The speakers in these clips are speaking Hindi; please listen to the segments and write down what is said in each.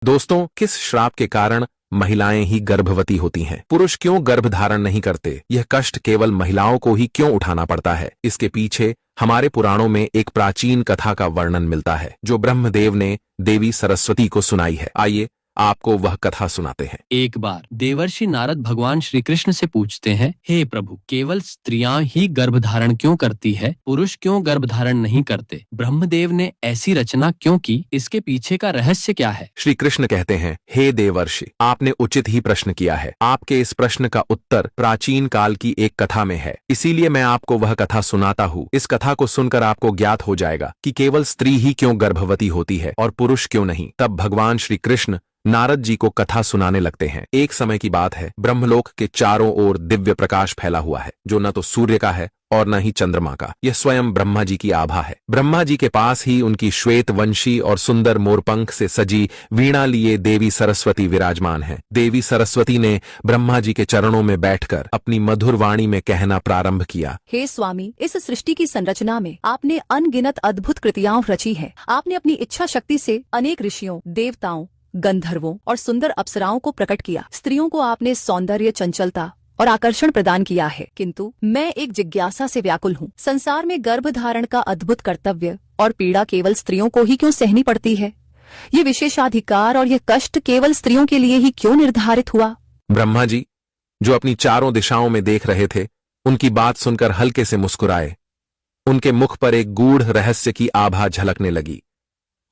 दोस्तों, किस श्राप के कारण महिलाएं ही गर्भवती होती हैं? पुरुष क्यों गर्भ धारण नहीं करते? यह कष्ट केवल महिलाओं को ही क्यों उठाना पड़ता है? इसके पीछे हमारे पुराणों में एक प्राचीन कथा का वर्णन मिलता है जो ब्रह्मदेव ने देवी सरस्वती को सुनाई है। आइए आपको वह कथा सुनाते हैं। एक बार देवर्षि नारद भगवान श्री कृष्ण से पूछते हैं, हे प्रभु, केवल स्त्रियां ही गर्भ धारण क्यों करती है? पुरुष क्यों गर्भ धारण नहीं करते? ब्रह्मदेव ने ऐसी रचना क्यों की? इसके पीछे का रहस्य क्या है? श्री कृष्ण कहते हैं, हे देवर्षि, आपने उचित ही प्रश्न किया है। आपके इस प्रश्न का उत्तर प्राचीन काल की एक कथा में है, इसीलिए मैं आपको वह कथा सुनाता हूँ। इस कथा को सुनकर आपको ज्ञात हो जाएगा कि केवल स्त्री ही क्यों गर्भवती होती है और पुरुष क्यों नहीं। तब भगवान श्री कृष्ण नारद जी को कथा सुनाने लगते हैं। एक समय की बात है, ब्रह्मलोक के चारों ओर दिव्य प्रकाश फैला हुआ है जो न तो सूर्य का है और न ही चंद्रमा का। यह स्वयं ब्रह्मा जी की आभा है। ब्रह्मा जी के पास ही उनकी श्वेत वंशी और सुंदर मोरपंख से सजी वीणा लिए देवी सरस्वती विराजमान है। देवी सरस्वती ने ब्रह्मा जी के चरणों में बैठकर अपनी मधुर वाणी में कहना प्रारंभ किया, हे स्वामी, इस सृष्टि की संरचना में आपने अनगिनत अद्भुत कृतियां रची है। आपने अपनी इच्छा शक्ति से अनेक ऋषियों, देवताओं, गंधर्वों और सुंदर अप्सराओं को प्रकट किया। स्त्रियों को आपने सौंदर्य, चंचलता और आकर्षण प्रदान किया है, किंतु मैं एक जिज्ञासा से व्याकुल हूँ। संसार में गर्भ धारण का अद्भुत कर्तव्य और पीड़ा केवल स्त्रियों को ही क्यों सहनी पड़ती है? ये विशेषाधिकार और यह कष्ट केवल स्त्रियों के लिए ही क्यों निर्धारित हुआ? ब्रह्मा जी, जो अपनी चारों दिशाओं में देख रहे थे, उनकी बात सुनकर हल्के से मुस्कुराए। उनके मुख पर एक गूढ़ रहस्य की आभा झलकने लगी।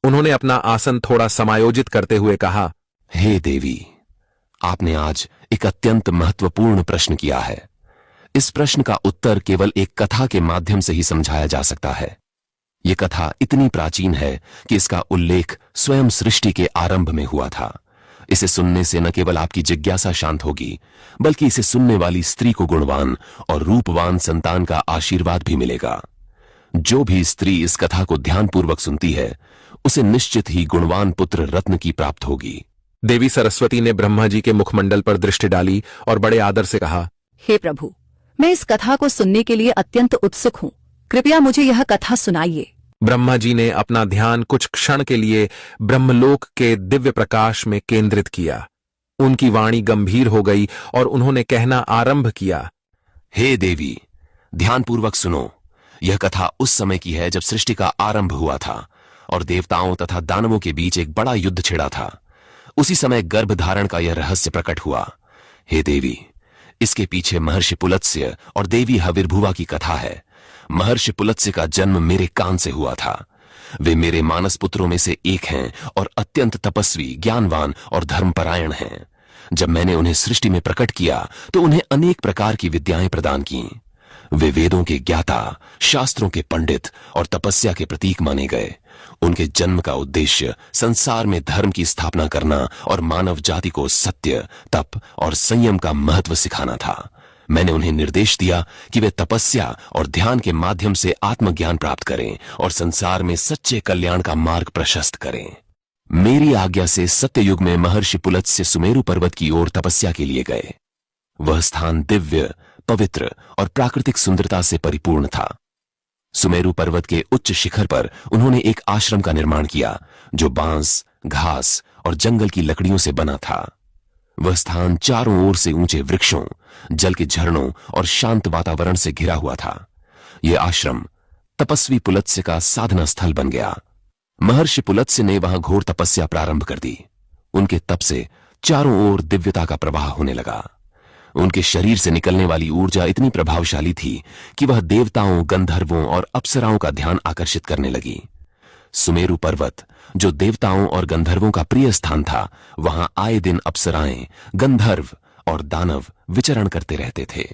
उन्होंने अपना आसन थोड़ा समायोजित करते हुए कहा, हे देवी, आपने आज एक अत्यंत महत्वपूर्ण प्रश्न किया है। इस प्रश्न का उत्तर केवल एक कथा के माध्यम से ही समझाया जा सकता है। यह कथा इतनी प्राचीन है कि इसका उल्लेख स्वयं सृष्टि के आरंभ में हुआ था। इसे सुनने से न केवल आपकी जिज्ञासा शांत होगी, बल्कि इसे सुनने वाली स्त्री को गुणवान और रूपवान संतान का आशीर्वाद भी मिलेगा। जो भी स्त्री इस कथा को ध्यानपूर्वक सुनती है, उसे निश्चित ही गुणवान पुत्र रत्न की प्राप्त होगी। देवी सरस्वती ने ब्रह्मा जी के मुखमंडल पर दृष्टि डाली और बड़े आदर से कहा, हे प्रभु, मैं इस कथा को सुनने के लिए अत्यंत उत्सुक हूँ। कृपया मुझे यह कथा सुनाइए। ब्रह्मा जी ने अपना ध्यान कुछ क्षण के लिए ब्रह्मलोक के दिव्य प्रकाश में केंद्रित किया। उनकी वाणी गंभीर हो गई और उन्होंने कहना आरंभ किया, हे देवी, ध्यानपूर्वक सुनो। यह कथा उस समय की है जब सृष्टि का आरंभ हुआ था और देवताओं तथा दानवों के बीच एक बड़ा युद्ध छिड़ा था। उसी समय गर्भ धारण का यह रहस्य प्रकट हुआ। हे देवी, इसके पीछे महर्षि पुलत्स्य और देवी हविर्भुवा की कथा है। महर्षि पुलत्स्य का जन्म मेरे कान से हुआ था। वे मेरे मानस पुत्रों में से एक हैं और अत्यंत तपस्वी, ज्ञानवान और धर्मपरायण हैं। जब मैंने उन्हें सृष्टि में प्रकट किया तो उन्हें अनेक प्रकार की विद्याएं प्रदान की। वे वेदों के ज्ञाता, शास्त्रों के पंडित और तपस्या के प्रतीक माने गए। उनके जन्म का उद्देश्य संसार में धर्म की स्थापना करना और मानव जाति को सत्य, तप और संयम का महत्व सिखाना था। मैंने उन्हें निर्देश दिया कि वे तपस्या और ध्यान के माध्यम से आत्मज्ञान प्राप्त करें और संसार में सच्चे कल्याण का मार्ग प्रशस्त करें। मेरी आज्ञा से सत्ययुग में महर्षि पुलत्स्य सुमेरु पर्वत की ओर तपस्या के लिए गए। वह स्थान दिव्य, पवित्र और प्राकृतिक सुंदरता से परिपूर्ण था। सुमेरु पर्वत के उच्च शिखर पर उन्होंने एक आश्रम का निर्माण किया जो बांस, घास और जंगल की लकड़ियों से बना था। वह स्थान चारों ओर से ऊंचे वृक्षों, जल के झरनों और शांत वातावरण से घिरा हुआ था। यह आश्रम तपस्वी पुलत्स्य का साधना स्थल बन गया। महर्षि पुलत्स्य ने वहां घोर तपस्या प्रारंभ कर दी। उनके तप से चारों ओर दिव्यता का प्रवाह होने लगा। उनके शरीर से निकलने वाली ऊर्जा इतनी प्रभावशाली थी कि वह देवताओं, गंधर्वों और अप्सराओं का ध्यान आकर्षित करने लगी। सुमेरु पर्वत, जो देवताओं और गंधर्वों का प्रिय स्थान था, वहां आए दिन अप्सराएं, गंधर्व और दानव विचरण करते रहते थे।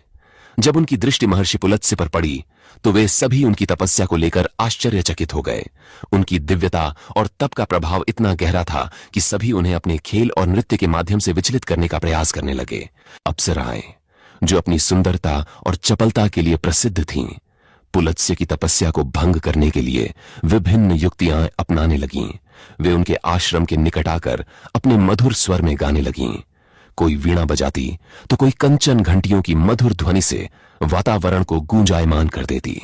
जब उनकी दृष्टि महर्षि पुलत्स्य पर पड़ी तो वे सभी उनकी तपस्या को लेकर आश्चर्यचकित हो गए। उनकी दिव्यता और तप का प्रभाव इतना गहरा था कि सभी उन्हें अपने खेल और नृत्य के माध्यम से विचलित करने का प्रयास करने लगे। अप्सराएं, जो अपनी सुंदरता और चपलता के लिए प्रसिद्ध थीं, पुलत्स्य की तपस्या को भंग करने के लिए विभिन्न युक्तियां अपनाने लगीं। वे उनके आश्रम के निकट आकर अपने मधुर स्वर में गाने लगीं। कोई वीणा बजाती तो कोई कंचन घंटियों की मधुर ध्वनि से वातावरण को गूंजायमान कर देती।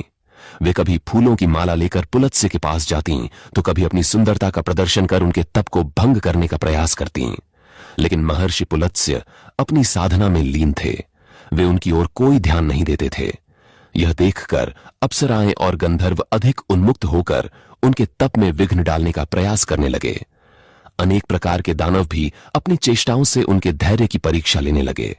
वे कभी फूलों की माला लेकर पुलत्स्य के पास जाती तो कभी अपनी सुंदरता का प्रदर्शन कर उनके तप को भंग करने का प्रयास करती। लेकिन महर्षि पुलत्स्य अपनी साधना में लीन थे, वे उनकी ओर कोई ध्यान नहीं देते थे। यह देखकर अप्सराएं और गंधर्व अधिक उन्मुक्त होकर उनके तप में विघ्न डालने का प्रयास करने लगे। अनेक प्रकार के दानव भी अपनी चेष्टाओं से उनके धैर्य की परीक्षा लेने लगे।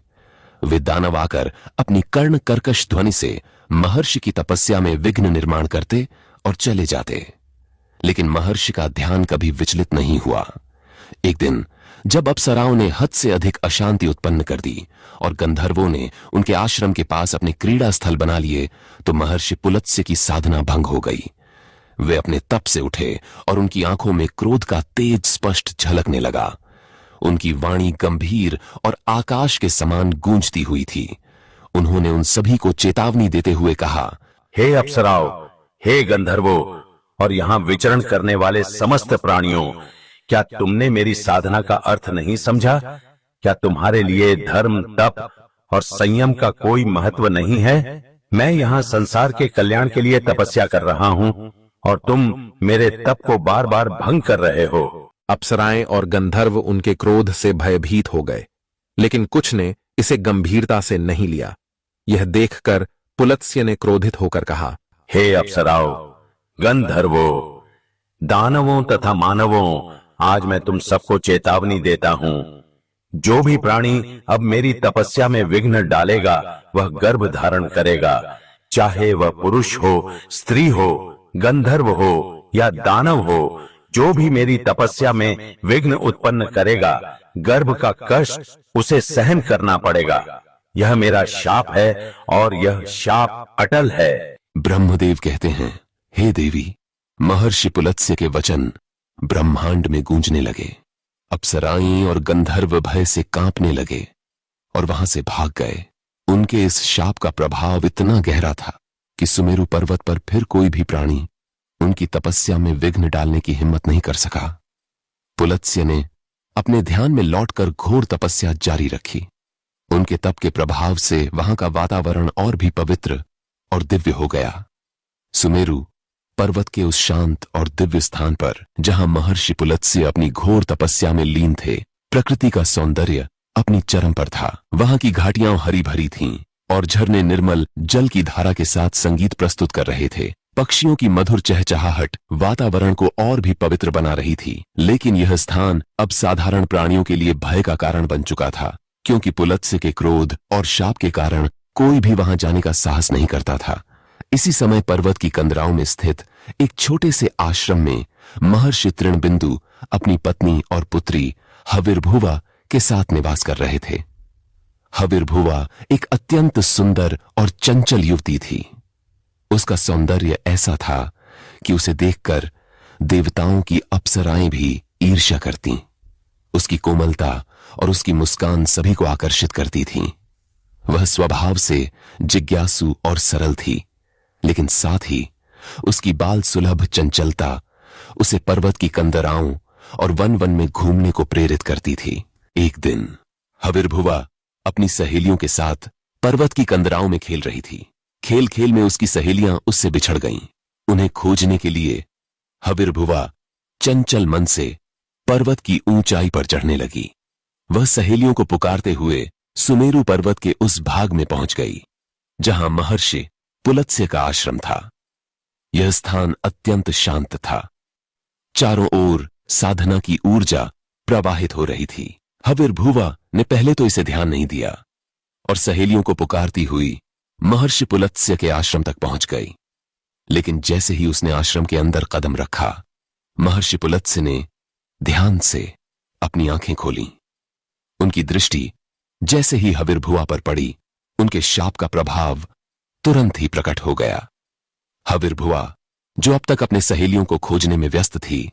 वे दानव आकर अपनी कर्ण कर्कश ध्वनि से महर्षि की तपस्या में विघ्न निर्माण करते और चले जाते, लेकिन महर्षि का ध्यान कभी विचलित नहीं हुआ। एक दिन जब अप्सराओं ने हद से अधिक अशांति उत्पन्न कर दी और गंधर्वों ने उनके आश्रम के पास अपने क्रीड़ा स्थल बना लिए, तो महर्षि पुलत्स्य की साधना भंग हो गई। वे अपने तप से उठे और उनकी आंखों में क्रोध का तेज स्पष्ट झलकने लगा। उनकी वाणी गंभीर और आकाश के समान गूंजती हुई थी। उन्होंने उन सभी को चेतावनी देते हुए कहा, हे अप्सराओं, हे गंधर्वों और यहाँ विचरण करने वाले समस्त प्राणियों, क्या तुमने मेरी साधना का अर्थ नहीं समझा? क्या तुम्हारे लिए धर्म, तप और संयम का कोई महत्व नहीं है? मैं यहाँ संसार के कल्याण के लिए तपस्या कर रहा हूँ और तुम मेरे तप को बार बार भंग कर रहे हो। अप्सराएं और गंधर्व उनके क्रोध से भयभीत हो गए, लेकिन कुछ ने इसे गंभीरता से नहीं लिया। यह देखकर पुलत्स्य ने क्रोधित होकर कहा, हे अप्सराओं, गंधर्वों, दानवों तथा मानवों, आज मैं तुम सबको चेतावनी देता हूं। जो भी प्राणी अब मेरी तपस्या में विघ्न डालेगा वह गर्भ धारण करेगा, चाहे वह पुरुष हो, स्त्री हो, गंधर्व हो या दानव हो। जो भी मेरी तपस्या में विघ्न उत्पन्न करेगा, गर्भ का कष्ट उसे सहन करना पड़ेगा। यह मेरा शाप है और यह शाप अटल है। ब्रह्मदेव कहते हैं, हे देवी, महर्षि पुलत्स्य के वचन ब्रह्मांड में गूंजने लगे। अप्सराएं और गंधर्व भय से कांपने लगे और वहां से भाग गए। उनके इस शाप का प्रभाव इतना गहरा था कि सुमेरु पर्वत पर फिर कोई भी प्राणी उनकी तपस्या में विघ्न डालने की हिम्मत नहीं कर सका। पुलत्स्य ने अपने ध्यान में लौटकर घोर तपस्या जारी रखी। उनके तप के प्रभाव से वहां का वातावरण और भी पवित्र और दिव्य हो गया। सुमेरु पर्वत के उस शांत और दिव्य स्थान पर जहां महर्षि पुलत्स्य अपनी घोर तपस्या में लीन थे, प्रकृति का सौंदर्य अपनी चरम पर था। वहां की घाटियां हरी भरी थीं और झरने निर्मल जल की धारा के साथ संगीत प्रस्तुत कर रहे थे। पक्षियों की मधुर चहचहाहट वातावरण को और भी पवित्र बना रही थी। लेकिन यह स्थान अब साधारण प्राणियों के लिए भय का कारण बन चुका था, क्योंकि पुलत्स्य के क्रोध और शाप के कारण कोई भी वहां जाने का साहस नहीं करता था। इसी समय पर्वत की कंदराओं में स्थित एक छोटे से आश्रम में महर्षि तृणबिंदु अपनी पत्नी और पुत्री हविर्भुवा के साथ निवास कर रहे थे। हविर्भुवा एक अत्यंत सुंदर और चंचल युवती थी। उसका सौंदर्य ऐसा था कि उसे देखकर देवताओं की अप्सराएं भी ईर्ष्या करतीं। उसकी कोमलता और उसकी मुस्कान सभी को आकर्षित करती थी। वह स्वभाव से जिज्ञासु और सरल थी, लेकिन साथ ही उसकी बाल सुलभ चंचलता उसे पर्वत की कंदराओं और वन वन में घूमने को प्रेरित करती थी। एक दिन हविर्भुवा अपनी सहेलियों के साथ पर्वत की कंदराओं में खेल रही थी। खेल खेल में उसकी सहेलियां उससे बिछड़ गईं। उन्हें खोजने के लिए हविर्भुवा चंचल मन से पर्वत की ऊंचाई पर चढ़ने लगी। वह सहेलियों को पुकारते हुए सुमेरु पर्वत के उस भाग में पहुंच गई जहां महर्षि पुलत्स्य का आश्रम था। यह स्थान अत्यंत शांत था। चारों ओर साधना की ऊर्जा प्रवाहित हो रही थी। हविर्भुवा ने पहले तो इसे ध्यान नहीं दिया और सहेलियों को पुकारती हुई महर्षि पुलत्स्य के आश्रम तक पहुंच गई। लेकिन जैसे ही उसने आश्रम के अंदर कदम रखा, महर्षि पुलत्स्य ने ध्यान से अपनी आंखें खोलीं। उनकी दृष्टि जैसे ही हविर्भुवा पर पड़ी, उनके शाप का प्रभाव तुरंत ही प्रकट हो गया। हविर्भुवा, जो अब तक अपने सहेलियों को खोजने में व्यस्त थी,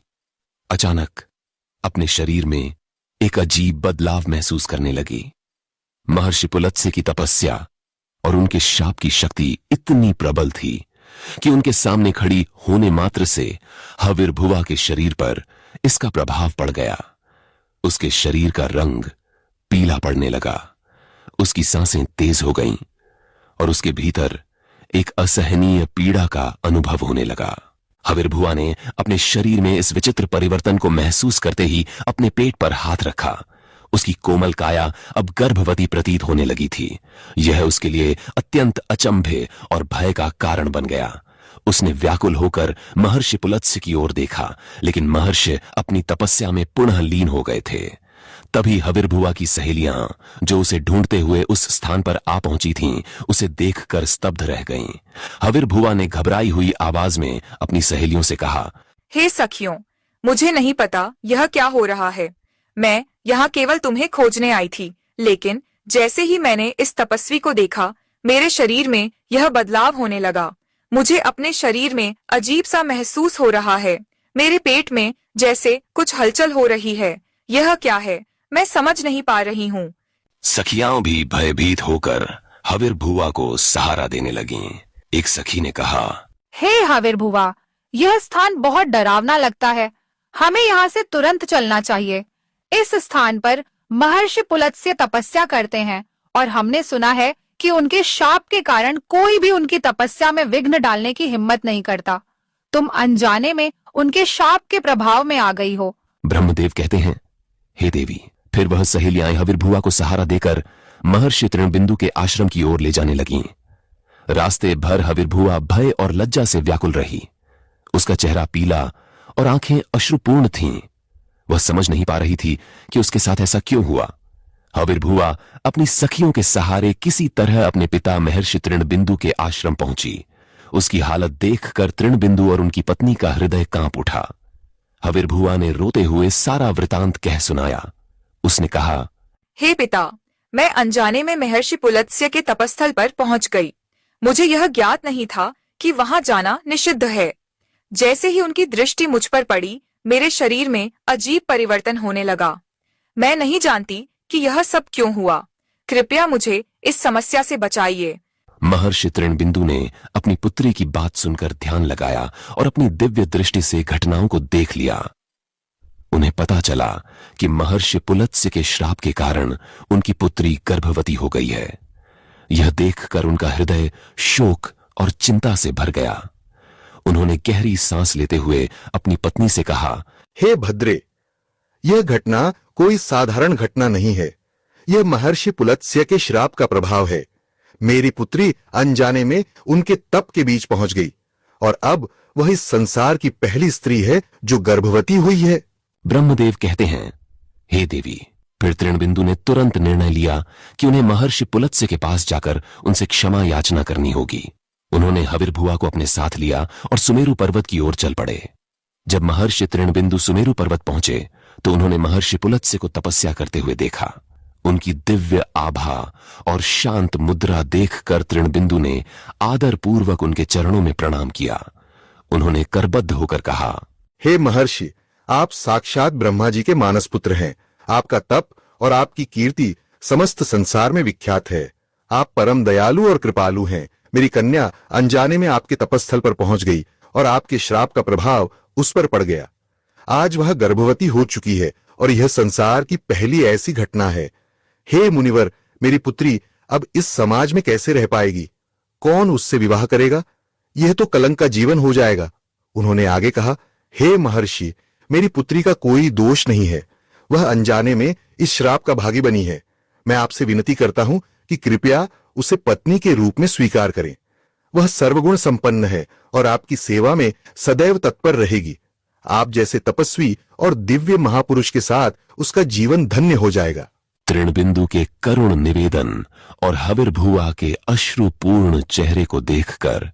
अचानक अपने शरीर में एक अजीब बदलाव महसूस करने लगी। महर्षि पुलत्स्य की तपस्या और उनके शाप की शक्ति इतनी प्रबल थी कि उनके सामने खड़ी होने मात्र से हविर्भुवा के शरीर पर इसका प्रभाव पड़ गया। उसके शरीर का रंग पीला पड़ने लगा, उसकी सांसें तेज हो गईं और उसके भीतर एक असहनीय पीड़ा का अनुभव होने लगा। हविर्भुआ ने अपने शरीर में इस विचित्र परिवर्तन को महसूस करते ही अपने पेट पर हाथ रखा। उसकी कोमल काया अब गर्भवती प्रतीत होने लगी थी। यह उसके लिए अत्यंत अचंभे और भय का कारण बन गया। उसने व्याकुल होकर महर्षि पुलत्स्य की ओर देखा, लेकिन महर्षि अपनी तपस्या में पुनः लीन हो गए थे। तभी हविर्भुआ की सहेलियां, जो उसे ढूंढते हुए उस स्थान पर आ पहुंची थीं, उसे देखकर स्तब्ध रह गईं। हविर्भुआ ने घबराई हुई आवाज में अपनी सहेलियों से कहा, हे सखियों, मुझे नहीं पता यह क्या हो रहा है। मैं यहाँ केवल तुम्हें खोजने आई थी, लेकिन जैसे ही मैंने इस तपस्वी को देखा, मेरे शरीर में यह बदलाव होने लगा। मुझे अपने शरीर में अजीब सा महसूस हो रहा है। मेरे पेट में जैसे कुछ हलचल हो रही है। यह क्या है, मैं समझ नहीं पा रही हूँ। सखियां भी भयभीत होकर हविर्भुआ को सहारा देने लगीं। एक सखी ने कहा, हे हविर्भुआ, यह स्थान बहुत डरावना लगता है। हमें यहाँ से तुरंत चलना चाहिए। इस स्थान पर महर्षि पुलत्स्य तपस्या करते हैं और हमने सुना है कि उनके शाप के कारण कोई भी उनकी तपस्या में विघ्न डालने की हिम्मत नहीं करता। तुम अनजाने में उनके शाप के प्रभाव में आ गई हो। ब्रह्मदेव कहते हैं, हे देवी। फिर वह सहेलियां हविर्भुआ को सहारा देकर महर्षि तृणबिंदु के आश्रम की ओर ले जाने लगीं। रास्ते भर हविर्भुआ भय और लज्जा से व्याकुल रही। उसका चेहरा पीला और आंखें अश्रुपूर्ण थीं। वह समझ नहीं पा रही थी कि उसके साथ ऐसा क्यों हुआ। हविर्भुआ अपनी सखियों के सहारे किसी तरह अपने पिता महर्षि तृणबिंदु के आश्रम पहुंची। उसकी हालत देखकर तृणबिंदु और उनकी पत्नी का हृदय कांप उठा। हविर्भुआ ने रोते हुए सारा वृतांत कह सुनाया। उसने कहा, हे पिता, मैं अनजाने में महर्षि पुलत्स्य के तपस्थल पर पहुंच गई। मुझे यह ज्ञात नहीं था कि वहां जाना निषिद्ध है। जैसे ही उनकी दृष्टि मुझ पर पड़ी, मेरे शरीर में अजीब परिवर्तन होने लगा। मैं नहीं जानती कि यह सब क्यों हुआ। कृपया मुझे इस समस्या से बचाइए। महर्षि तृणबिंदु ने अपनी पुत्री की बात सुनकर ध्यान लगाया और अपनी दिव्य दृष्टि से घटनाओं को देख लिया। उन्हें पता चला कि महर्षि पुलत्स्य के श्राप के कारण उनकी पुत्री गर्भवती हो गई है। यह देखकर उनका हृदय शोक और चिंता से भर गया। उन्होंने गहरी सांस लेते हुए अपनी पत्नी से कहा, हे भद्रे, यह घटना कोई साधारण घटना नहीं है। यह महर्षि पुलत्स्य के श्राप का प्रभाव है। मेरी पुत्री अनजाने में उनके तप के बीच पहुंच गई और अब वह इस संसार की पहली स्त्री है जो गर्भवती हुई है। ब्रह्मदेव कहते हैं, हे देवी। फिर तृणबिंदु ने तुरंत निर्णय लिया कि उन्हें महर्षि पुलत्स्य के पास जाकर उनसे क्षमा याचना करनी होगी। उन्होंने हविर्भुआ को अपने साथ लिया और सुमेरु पर्वत की ओर चल पड़े। जब महर्षि तृणबिंदु सुमेरु पर्वत पहुंचे तो उन्होंने महर्षि पुलत्स्य को तपस्या करते हुए देखा। उनकी दिव्य आभा और शांत मुद्रा देखकर तृणबिंदु ने आदर पूर्वक उनके चरणों में प्रणाम किया। उन्होंने करबद्ध होकर कहा, हे महर्षि, आप साक्षात ब्रह्मा जी के मानस पुत्र हैं। आपका तप और आपकी कीर्ति समस्त संसार में विख्यात है। आप परम दयालु और कृपालु हैं। मेरी कन्या अनजाने में आपके तपस्थल पर पहुंच गई और आपके श्राप का प्रभाव उस पर पड़ गया। आज वह गर्भवती हो चुकी है और यह संसार की पहली ऐसी घटना है। हे मुनिवर, मेरी पुत्री अब इस समाज में कैसे रह पाएगी? कौन उससे विवाह करेगा? यह तो कलंक का जीवन हो जाएगा। उन्होंने आगे कहा, हे महर्षि, मेरी पुत्री का कोई दोष नहीं है। वह अनजाने में इस श्राप का भागी बनी है। मैं आपसे विनती करता हूं कि कृपया उसे पत्नी के रूप में स्वीकार करें। वह सर्वगुण संपन्न है और आपकी सेवा में सदैव तत्पर रहेगी। आप जैसे तपस्वी और दिव्य महापुरुष के साथ उसका जीवन धन्य हो जाएगा। तृणबिंदु के करुण निवेदन और हविर्भुआ के अश्रुपूर्ण चेहरे को देखकर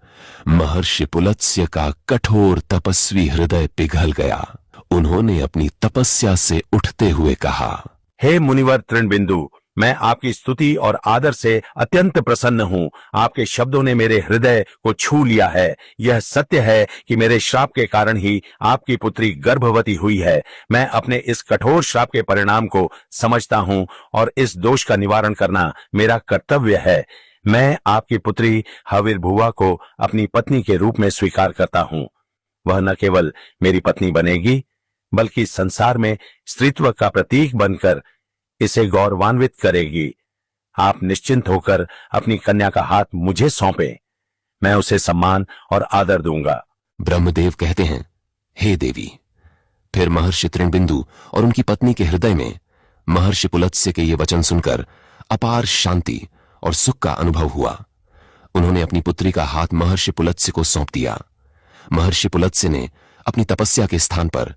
महर्षि पुलत्स्य का कठोर तपस्वी हृदय पिघल गया। उन्होंने अपनी तपस्या से उठते हुए कहा, हे मुनिवर तृणबिंदु, मैं आपकी स्तुति और आदर से अत्यंत प्रसन्न हूँ। आपके शब्दों ने मेरे हृदय को छू लिया है। यह सत्य है कि मेरे श्राप के कारण ही आपकी पुत्री गर्भवती हुई है। मैं अपने इस कठोर श्राप के परिणाम को समझता हूँ और इस दोष का निवारण करना मेरा कर्तव्य है। मैं आपकी पुत्री हविर्भुआ को अपनी पत्नी के रूप में स्वीकार करता हूँ। वह न केवल मेरी पत्नी बनेगी, बल्कि संसार में स्त्रीत्व का प्रतीक बनकर इसे गौरवान्वित करेगी। आप निश्चिंत होकर अपनी कन्या का हाथ मुझे सौंपें। मैं उसे सम्मान और आदर दूंगा। ब्रह्मदेव कहते हैं, हे देवी। फिर महर्षि तृणबिंदु और उनकी पत्नी के हृदय में महर्षि पुलत्स्य के ये वचन सुनकर अपार शांति और सुख का अनुभव हुआ। उन्होंने अपनी पुत्री का हाथ महर्षि पुलत्स्य को सौंप दिया। महर्षि पुलत्स्य ने अपनी तपस्या के स्थान पर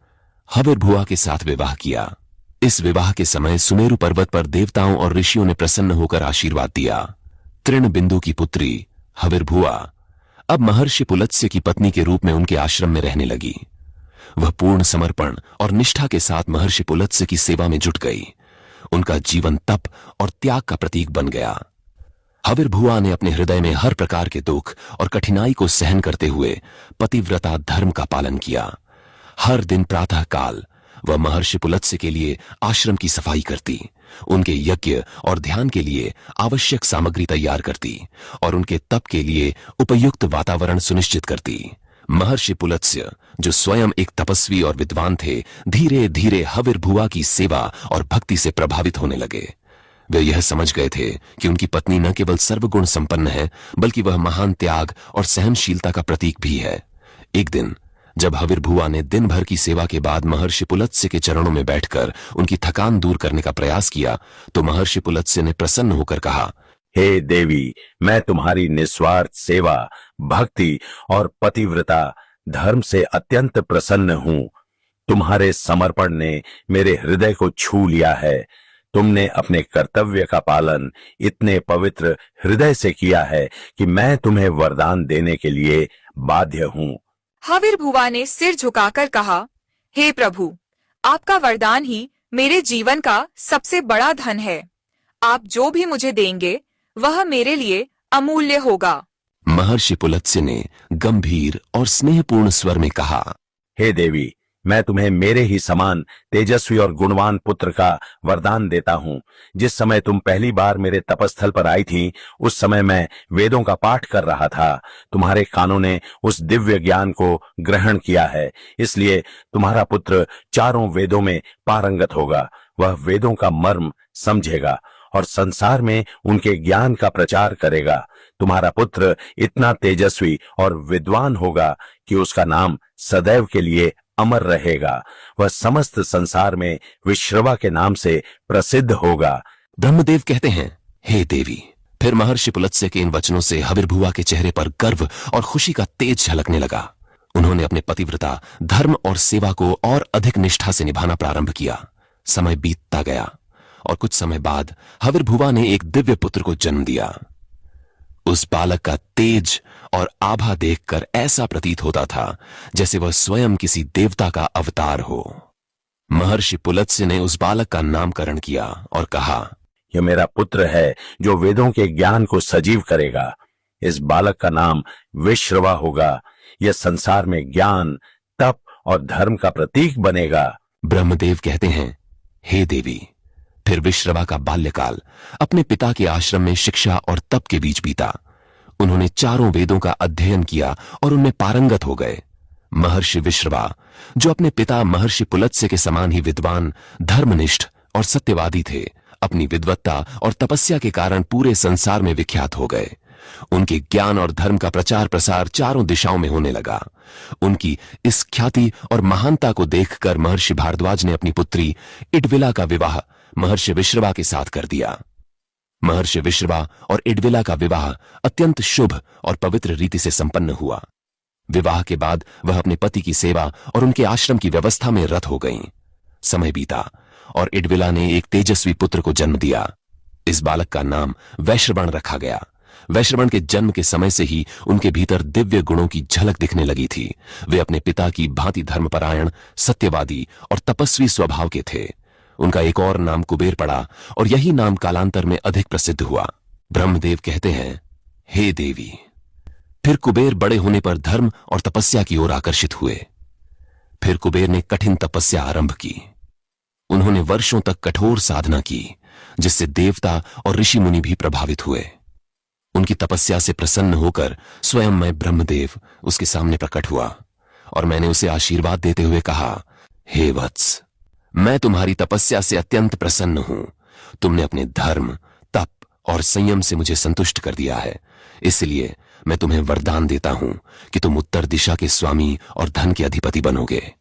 हविर्भुआ के साथ विवाह किया। इस विवाह के समय सुमेरु पर्वत पर देवताओं और ऋषियों ने प्रसन्न होकर आशीर्वाद दिया। तृणबिंदु की पुत्री हविर्भुआ अब महर्षि पुलत्स्य की पत्नी के रूप में उनके आश्रम में रहने लगी। वह पूर्ण समर्पण और निष्ठा के साथ महर्षि पुलत्स्य की सेवा में जुट गई। उनका जीवन तप और त्याग का प्रतीक बन गया। हविर्भुआ ने अपने हृदय में हर प्रकार के दुख और कठिनाई को सहन करते हुए पतिव्रता धर्म का पालन किया। हर दिन प्रातः काल वह महर्षि पुलत्स्य के लिए आश्रम की सफाई करती, उनके यज्ञ और ध्यान के लिए आवश्यक सामग्री तैयार करती और उनके तप के लिए उपयुक्त वातावरण सुनिश्चित करती। महर्षि पुलत्स्य, जो स्वयं एक तपस्वी और विद्वान थे, धीरे धीरे हविर्भुआ की सेवा और भक्ति से प्रभावित होने लगे। वे यह समझ गए थे कि उनकी पत्नी न केवल सर्वगुण संपन्न है, बल्कि वह महान त्याग और सहनशीलता का प्रतीक भी है। एक दिन जब हविर्भुआ ने दिन भर की सेवा के बाद महर्षि पुलत्स्य के चरणों में बैठकर उनकी थकान दूर करने का प्रयास किया, तो महर्षि पुलत्स्य ने प्रसन्न होकर कहा, हे देवी, मैं तुम्हारी निस्वार्थ सेवा, भक्ति और पतिव्रता धर्म से अत्यंत प्रसन्न हूँ। तुम्हारे समर्पण ने मेरे हृदय को छू लिया है। तुमने अपने कर्तव्य का पालन इतने पवित्र हृदय से किया है कि मैं तुम्हें वरदान देने के लिए बाध्य हूँ। हविर्भुआ ने सिर झुकाकर कहा, हे प्रभु, आपका वरदान ही मेरे जीवन का सबसे बड़ा धन है। आप जो भी मुझे देंगे वह मेरे लिए अमूल्य होगा। महर्षि पुलत्स्य ने गंभीर और स्नेहपूर्ण स्वर में कहा, हे देवी, मैं तुम्हें मेरे ही समान तेजस्वी और गुणवान पुत्र का वरदान देता हूँ। जिस समय तुम पहली बार मेरे तपस्थल पर आई थी, उस समय मैं वेदों का पाठ कर रहा था। तुम्हारे कानों ने उस दिव्य ज्ञान को ग्रहण किया है, इसलिए तुम्हारा पुत्र चारों वेदों में पारंगत होगा। वह वेदों का मर्म समझेगा और संसार में उनके ज्ञान का प्रचार करेगा। तुम्हारा पुत्र इतना तेजस्वी और विद्वान होगा कि उसका नाम सदैव के लिए अमर रहेगा। वह समस्त संसार में विश्रवा के नाम से प्रसिद्ध होगा। ब्रह्मदेव कहते हैं, हे देवी। फिर महर्षि पुलत्स्य के इन वचनों से हविर्भुआ के चेहरे पर गर्व और खुशी का तेज झलकने लगा। उन्होंने अपने पतिव्रता धर्म और सेवा को और अधिक निष्ठा से निभाना प्रारंभ किया। समय बीतता गया और कुछ समय बाद हविर्भुआ ने एक दिव्य पुत्र को जन्म दिया। उस बालक का तेज और आभा देखकर ऐसा प्रतीत होता था जैसे वह स्वयं किसी देवता का अवतार हो। महर्षि पुलत्स्य ने उस बालक का नामकरण किया और कहा, यह मेरा पुत्र है जो वेदों के ज्ञान को सजीव करेगा। इस बालक का नाम विश्रवा होगा। यह संसार में ज्ञान, तप और धर्म का प्रतीक बनेगा। ब्रह्मदेव कहते हैं, हे देवी। फिर विश्रवा का बाल्यकाल अपने पिता के आश्रम में शिक्षा और तप के बीच बीता। उन्होंने चारों वेदों का अध्ययन किया और उनमें पारंगत हो गए। महर्षि विश्रवा, जो अपने पिता महर्षि पुलत्स्य के समान ही विद्वान, धर्मनिष्ठ और सत्यवादी थे, अपनी विद्वत्ता और तपस्या के कारण पूरे संसार में विख्यात हो गए। उनके ज्ञान और धर्म का प्रचार प्रसार चारों दिशाओं में होने लगा। उनकी इस ख्याति और महानता को देखकर महर्षि भारद्वाज ने अपनी पुत्री इडविला का विवाह महर्षि विश्रवा के साथ कर दिया। महर्षि विश्रवा और इडविला का विवाह अत्यंत शुभ और पवित्र रीति से संपन्न हुआ। विवाह के बाद वह अपने पति की सेवा और उनके आश्रम की व्यवस्था में रत हो गईं। समय बीता और इडविला ने एक तेजस्वी पुत्र को जन्म दिया। इस बालक का नाम वैश्रवण रखा गया। वैश्रवण के जन्म के समय से ही उनके भीतर दिव्य गुणों की झलक दिखने लगी थी। वे अपने पिता की भांति धर्मपरायण, सत्यवादी और तपस्वी स्वभाव के थे। उनका एक और नाम कुबेर पड़ा और यही नाम कालांतर में अधिक प्रसिद्ध हुआ। ब्रह्मदेव कहते हैं, हे देवी। फिर कुबेर बड़े होने पर धर्म और तपस्या की ओर आकर्षित हुए। फिर कुबेर ने कठिन तपस्या आरंभ की। उन्होंने वर्षों तक कठोर साधना की, जिससे देवता और ऋषि मुनि भी प्रभावित हुए। उनकी तपस्या से प्रसन्न होकर स्वयं मैं ब्रह्मदेव उसके सामने प्रकट हुआ और मैंने उसे आशीर्वाद देते हुए कहा, हे वत्स, मैं तुम्हारी तपस्या से अत्यंत प्रसन्न हूं। तुमने अपने धर्म, तप और संयम से मुझे संतुष्ट कर दिया है। इसलिए मैं तुम्हें वरदान देता हूं कि तुम उत्तर दिशा के स्वामी और धन के अधिपति बनोगे।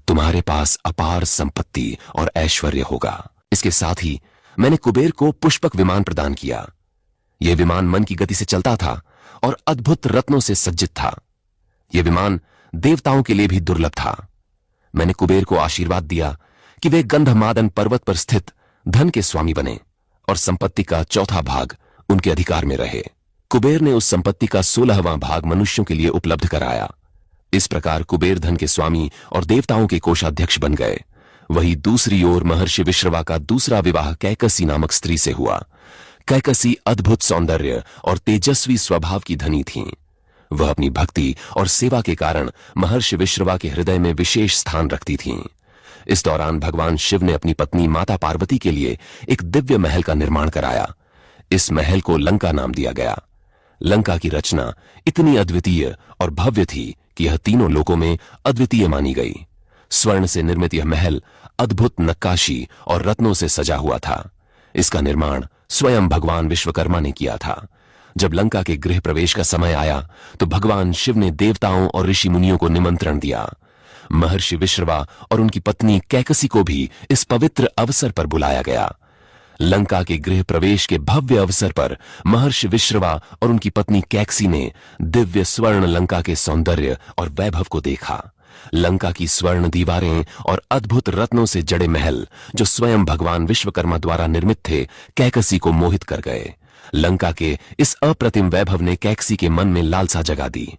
तुम्हारे पास अपार संपत्ति और ऐश्वर्य होगा। इसके साथ ही मैंने कुबेर को पुष्पक विमान प्रदान किया। यह विमान मन की गति से चलता था और अद्भुत रत्नों से सज्जित था। यह विमान देवताओं के लिए भी दुर्लभ था। मैंने कुबेर को आशीर्वाद दिया कि वे गंधमादन पर्वत पर स्थित धन के स्वामी बने और संपत्ति का चौथा भाग उनके अधिकार में रहे। कुबेर ने उस संपत्ति का 16वां भाग मनुष्यों के लिए उपलब्ध कराया। इस प्रकार कुबेर धन के स्वामी और देवताओं के कोषाध्यक्ष बन गए। वहीं दूसरी ओर महर्षि विश्रवा का दूसरा विवाह कैकसी नामक स्त्री से हुआ। कैकसी अद्भुत सौंदर्य और तेजस्वी स्वभाव की धनी थीं। वह अपनी भक्ति और सेवा के कारण महर्षि विश्रवा के हृदय में विशेष स्थान रखती थीं। इस दौरान भगवान शिव ने अपनी पत्नी माता पार्वती के लिए एक दिव्य महल का निर्माण कराया। इस महल को लंका नाम दिया गया। लंका की रचना इतनी अद्वितीय और भव्य थी कि यह तीनों लोकों में अद्वितीय मानी गई। स्वर्ण से निर्मित यह महल अद्भुत नक्काशी और रत्नों से सजा हुआ था। इसका निर्माण स्वयं भगवान विश्वकर्मा ने किया था। जब लंका के गृह प्रवेश का समय आया तो भगवान शिव ने देवताओं और ऋषि मुनियों को निमंत्रण दिया। महर्षि विश्रवा और उनकी पत्नी कैकसी को भी इस पवित्र अवसर पर बुलाया गया। लंका के गृह प्रवेश के भव्य अवसर पर महर्षि विश्रवा और उनकी पत्नी कैकसी ने दिव्य स्वर्ण लंका के सौंदर्य और वैभव को देखा। लंका की स्वर्ण दीवारें और अद्भुत रत्नों से जड़े महल जो स्वयं भगवान विश्वकर्मा द्वारा निर्मित थे, कैकसी को मोहित कर गए। लंका के इस अप्रतिम वैभव ने कैकसी के मन में लालसा जगा दी।